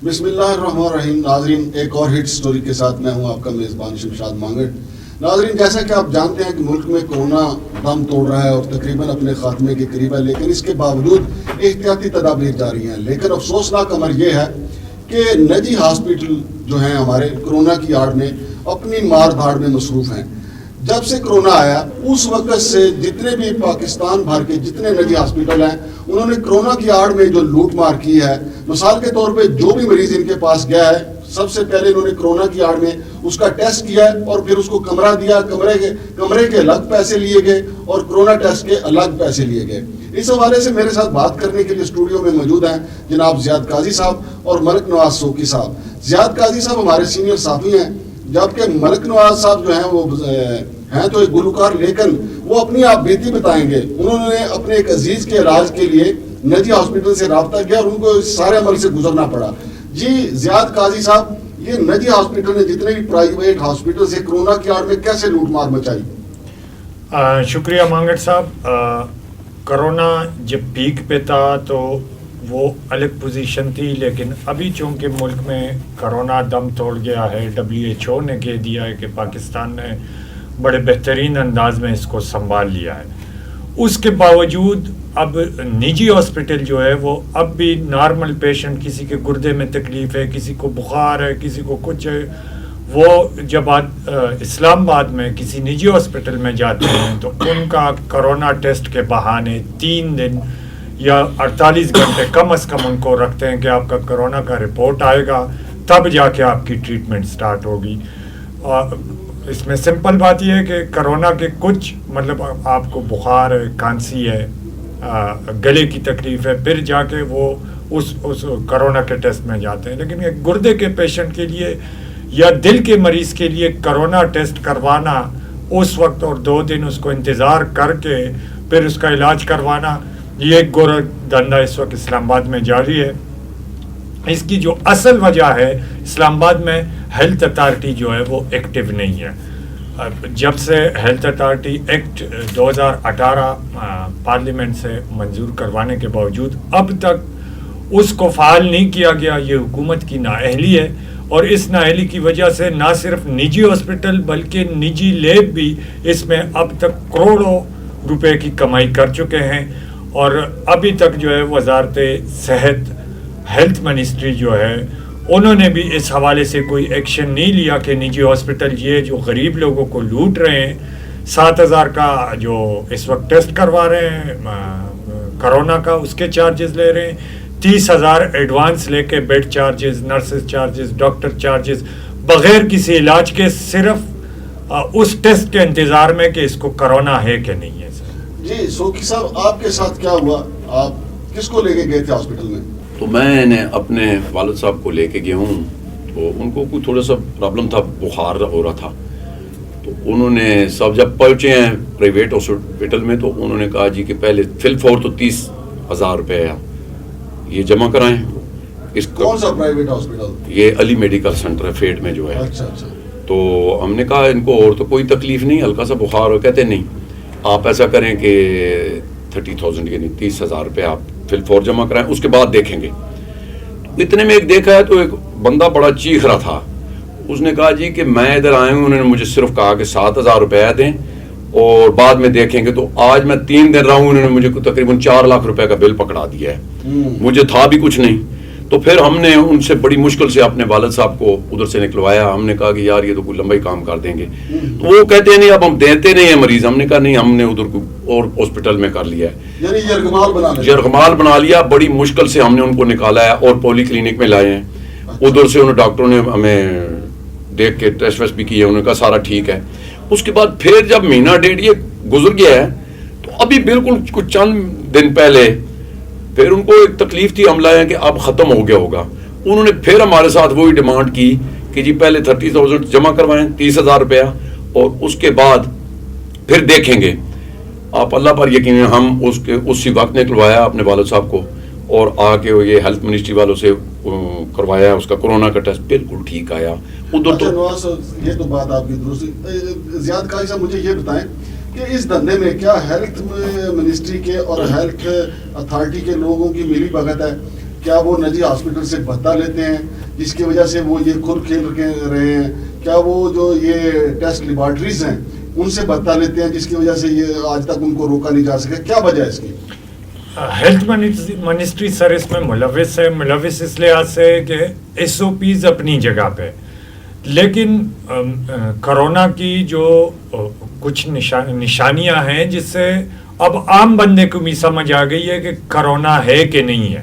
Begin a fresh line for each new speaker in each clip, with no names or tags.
بسم اللہ الرحمن الرحیم. ناظرین، ایک اور ہٹ سٹوری کے ساتھ میں ہوں آپ کا میزبان شمشاد مانگٹ. ناظرین، جیسا کہ آپ جانتے ہیں کہ ملک میں کورونا دم توڑ رہا ہے اور تقریباً اپنے خاتمے کے قریب ہے، لیکن اس کے باوجود احتیاطی تدابیر جاری ہیں. لیکن افسوسناک امر یہ ہے کہ نجی ہاسپٹل جو ہیں ہمارے کورونا کی آڑ میں اپنی مار دھاڑ میں مصروف ہیں. جب سے کرونا آیا اس وقت سے جتنے بھی پاکستان بھر کے جتنے نجی ہاسپٹل ہیں انہوں نے کرونا کی آڑ میں جو لوٹ مار کی ہے، مثال کے طور پہ جو بھی مریض ان کے پاس گیا ہے سب سے پہلے انہوں نے کرونا کی آڑ میں اس کا ٹیسٹ کیا ہے اور پھر اس کو کمرہ دیا. کمرے کے الگ پیسے لیے گئے اور کرونا ٹیسٹ کے الگ پیسے لیے گئے. اس حوالے سے میرے ساتھ بات کرنے کے لیے اسٹوڈیو میں موجود ہیں جناب زیاد قاضی صاحب اور ملک نواز سوکی صاحب. زیاد قاضی صاحب ہمارے سینئر صحافی ہیں، جبکہ ملک نواز صاحب جو ہیں وہ ہیں تو ایک گلوکار، لیکن وہ اپنی آپ بیتی بتائیں گے. انہوں نے اپنے ایک عزیز کے علاج کے لیے نجی ہاسپٹل سے رابطہ کیا اور ان کو اس سارے عمل سے گزرنا پڑا. جی زیاد قاضی صاحب، یہ نجی ہاسپٹل نے جتنے بھی پرائیویٹ ہاسپٹل سے کرونا کی آڑ میں کیسے لوٹ مار مچائی؟
شکریہ مانگٹ صاحب. کرونا جب پیک پہ تھا تو وہ الگ پوزیشن تھی، لیکن ابھی چونکہ ملک میں کرونا دم توڑ گیا ہے، WHO نے کہہ دیا ہے کہ پاکستان نے بڑے بہترین انداز میں اس کو سنبھال لیا ہے. اس کے باوجود اب نجی ہاسپٹل جو ہے وہ اب بھی نارمل پیشنٹ، کسی کے گردے میں تکلیف ہے، کسی کو بخار ہے، کسی کو کچھ ہے، وہ جب اسلام آباد میں کسی نجی ہاسپٹل میں جاتے ہیں تو ان کا کرونا ٹیسٹ کے بہانے 3 دن یا 48 گھنٹے کم از کم ان کو رکھتے ہیں کہ آپ کا کرونا کا رپورٹ آئے گا تب جا کے آپ کی ٹریٹمنٹ سٹارٹ ہوگی. اس میں سمپل بات یہ ہے کہ کرونا کے کچھ مطلب آپ کو بخار ہے، کھانسی ہے، گلے کی تکلیف ہے، پھر جا کے وہ اس کرونا کے ٹیسٹ میں جاتے ہیں. لیکن ایک گردے کے پیشنٹ کے لیے یا دل کے مریض کے لیے کرونا ٹیسٹ کروانا اس وقت اور 2 دن اس کو انتظار کر کے پھر اس کا علاج کروانا، یہ ایک گور دھندا اس وقت اسلام آباد میں جاری ہے. اس کی جو اصل وجہ ہے، اسلام آباد میں ہیلتھ اتھارٹی جو ہے وہ ایکٹیو نہیں ہے. جب سے ہیلتھ اتھارٹی ایکٹ 2018 پارلیمنٹ سے منظور کروانے کے باوجود اب تک اس کو فعال نہیں کیا گیا. یہ حکومت کی نااہلی ہے، اور اس نااہلی کی وجہ سے نہ صرف نجی ہاسپٹل بلکہ نجی لیب بھی اس میں اب تک کروڑوں روپے کی کمائی کر چکے ہیں. اور ابھی تک جو ہے وزارت صحت، ہیلتھ منسٹری جو ہے، انہوں نے بھی اس حوالے سے کوئی ایکشن نہیں لیا کہ نجی ہاسپٹل یہ جو غریب لوگوں کو لوٹ رہے ہیں، 7,000 کا جو اس وقت ٹیسٹ کروا رہے ہیں کرونا کا، اس کے چارجز لے رہے ہیں، 30,000 ایڈوانس لے کے bed charges, nurses charges, doctor charges, بغیر کسی علاج کے، صرف اس ٹیسٹ کے انتظار میں کہ اس کو کرونا ہے کہ نہیں ہے.
جی سوکی صاحب، آپ کے ساتھ کیا ہوا؟ آپ کس کو لے کے گئے تھے ہاسپٹل میں؟
تو میں نے اپنے والد صاحب کو لے کے گیا ہوں. تو ان کو کوئی تھوڑا سا پرابلم تھا، بخار ہو رہا تھا. تو انہوں نے سب جب پہنچے ہیں پرائیویٹ ہاسپٹل میں تو انہوں نے کہا جی کہ پہلے فل فور تو 30,000 روپے یہ جمع کرائیں. اس
کون سا پرائیویٹ ہاسپٹل؟
یہ علی میڈیکل سینٹر ہے فیٹ میں جو ہے.
اچھا.
تو ہم نے کہا ان کو اور تو کوئی تکلیف نہیں، ہلکا سا بخار ہو. کہتے نہیں، آپ ایسا کریں کہ 30,000 یعنی 30,000 روپے آپ فل فور جمع کرائیں، اس کے بعد دیکھیں گے. اتنے میں ایک دیکھا ہے تو ایک بندہ بڑا چیخ رہا تھا. اس نے کہا جی کہ میں ادھر آیا ہوں، انہوں نے مجھے صرف کہا کہ 7,000 روپے دیں اور بعد میں دیکھیں گے. تو آج میں 3 دن رہا ہوں، انہوں نے مجھے تقریباً 4 لاکھ روپے کا بل پکڑا دیا ہے. مجھے تھا بھی کچھ نہیں. تو پھر ہم نے ان سے بڑی مشکل سے اپنے والد صاحب کو ادھر سے نکلوایا. ہم نے کہا کہ یار یہ تو کوئی لمبا ہی کام کر دیں گے. تو وہ کہتے ہیں نہیں اب ہم دیتے نہیں ہیں مریض. ہم نے کہا نہیں، ہم نے ادھر کو اور ہاسپٹل میں کر لیا ہے،
یعنی
یرغمال بنا لیا. بڑی مشکل سے ہم نے ان کو نکالا ہے اور پولی کلینک میں لائے ہیں. ادھر سے انہوں ڈاکٹروں نے ہمیں دیکھ کے ٹیسٹ ویسٹ بھی کیے، انہوں نے کہا سارا ٹھیک ہے. اس کے بعد پھر جب مہینہ ڈیڑھ یہ گزر گیا ہے تو ابھی بالکل کچھ چند دن پہلے پھر ان کو ایک تکلیف تھی، ہم لائے ہیں کہ اب ختم ہو گیا ہوگا. انہوں نے پھر ہمارے ساتھ وہی ڈیمانڈ کی کہ جی پہلے 30,000 جمع کروائیں، 30,000 روپیہ، اور اس کے بعد پھر دیکھیں گے. آپ اللہ پر یقین، ہم اسی وقت نکلوایا اپنے والد صاحب کو اور آ کے یہ ہیلتھ منسٹری والوں سے کروایا اس کا کرونا کا ٹیسٹ، بالکل ٹھیک آیا. ادھر تو
یہ تو بات آپ کی درست. زیاد قاضی صاحب مجھے یہ بتائیں کہ اس دھندے میں کیا ہیلتھ منسٹری کے اور ہیلتھ اتھارٹی کے لوگوں کی ملی بھگت ہے کیا وہ نجی ہاسپٹل سے بھتہ لیتے ہیں جس کی وجہ سے وہ یہ کھل کھیل رہے ہیں؟ کیا وہ جو یہ ٹیسٹ لیبارٹریز ہیں ان سے بھتہ لیتے ہیں جس کی وجہ سے یہ آج تک ان کو روکا نہیں جا سکا؟ کیا وجہ ہے اس کی؟
ہیلتھ منسٹری سر اس میں ملوث ہے. ملوث اس لحاظ سے کہ ایس او پیز اپنی جگہ پہ، لیکن کرونا کی جو کچھ نشانیاں ہیں جس سے اب عام بندے کو بھی سمجھ آ گئی ہے کہ کرونا ہے کہ نہیں ہے،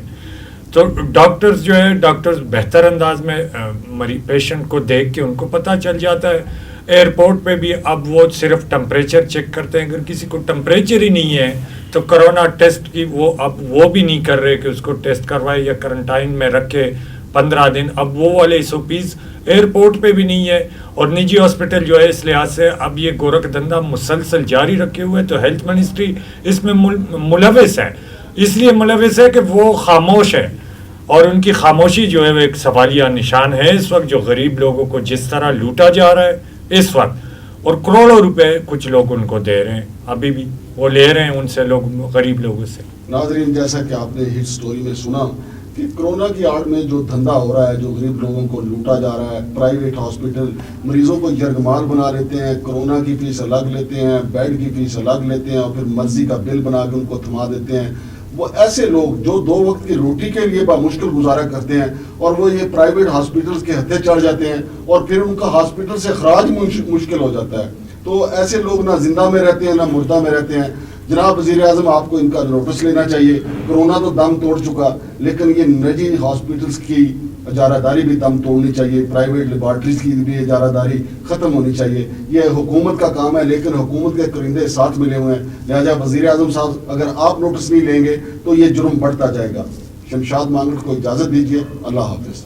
تو ڈاکٹرز جو ہے ڈاکٹرز بہتر انداز میں پیشنٹ کو دیکھ کے ان کو پتہ چل جاتا ہے. ایئرپورٹ پہ بھی اب وہ صرف ٹمپریچر چیک کرتے ہیں، اگر کسی کو ٹمپریچر ہی نہیں ہے تو کرونا ٹیسٹ کی وہ بھی نہیں کر رہے کہ اس کو ٹیسٹ کروائے یا کرنٹائن میں رکھے 15 دن. اب وہ والے ایس او پیز ایئرپورٹ پہ بھی نہیں ہے. اور نجی ہاسپٹل جو ہے اس لحاظ سے اب یہ گورکھ دھندا مسلسل جاری رکھے ہوئے، تو ہیلتھ منسٹری اس میں ملوث ہے. اس لیے ملوث ہے کہ وہ خاموش ہے، اور ان کی خاموشی جو ہے وہ ایک سوالیہ نشان ہے اس وقت، جو غریب لوگوں کو جس طرح لوٹا جا رہا ہے اس وقت، اور کروڑوں روپے کچھ لوگ ان کو دے رہے ہیں، ابھی بھی وہ لے رہے ہیں ان سے، لوگ غریب لوگوں سے.
ناظرین، جیسا کہ آپ نے ہٹ سٹوری میں سنا کہ کرونا کی آڑ میں جو دھندا ہو رہا ہے، جو غریب لوگوں کو لوٹا جا رہا ہے، پرائیویٹ ہاسپٹل مریضوں کو یرغمال بنا لیتے ہیں، کرونا کی فیس الگ لیتے ہیں، بیڈ کی فیس الگ لیتے ہیں، اور پھر مرضی کا بل بنا کے ان کو تھما دیتے ہیں. وہ ایسے لوگ جو 2 وقت کی روٹی کے لیے بمشکل گزارا کرتے ہیں، اور وہ یہ پرائیویٹ ہاسپٹلز کے ہتھے چڑھ جاتے ہیں، اور پھر ان کا ہاسپٹل سے اخراج مشکل ہو جاتا ہے. تو ایسے لوگ نہ زندہ میں رہتے ہیں نہ مردہ میں رہتے ہیں. جناب وزیر اعظم، آپ کو ان کا نوٹس لینا چاہیے. کرونا تو دم توڑ چکا، لیکن یہ نجی ہاسپٹلز کی اجارہ داری بھی دم توڑنی چاہیے، پرائیویٹ لیبارٹریز کی بھی اجارہ داری ختم ہونی چاہیے. یہ حکومت کا کام ہے، لیکن حکومت کے کرندے ساتھ ملے ہوئے ہیں. لہٰذا وزیر اعظم صاحب، اگر آپ نوٹس نہیں لیں گے تو یہ جرم بڑھتا جائے گا. شمشاد مانگٹ کو اجازت دیجیے. اللہ حافظ.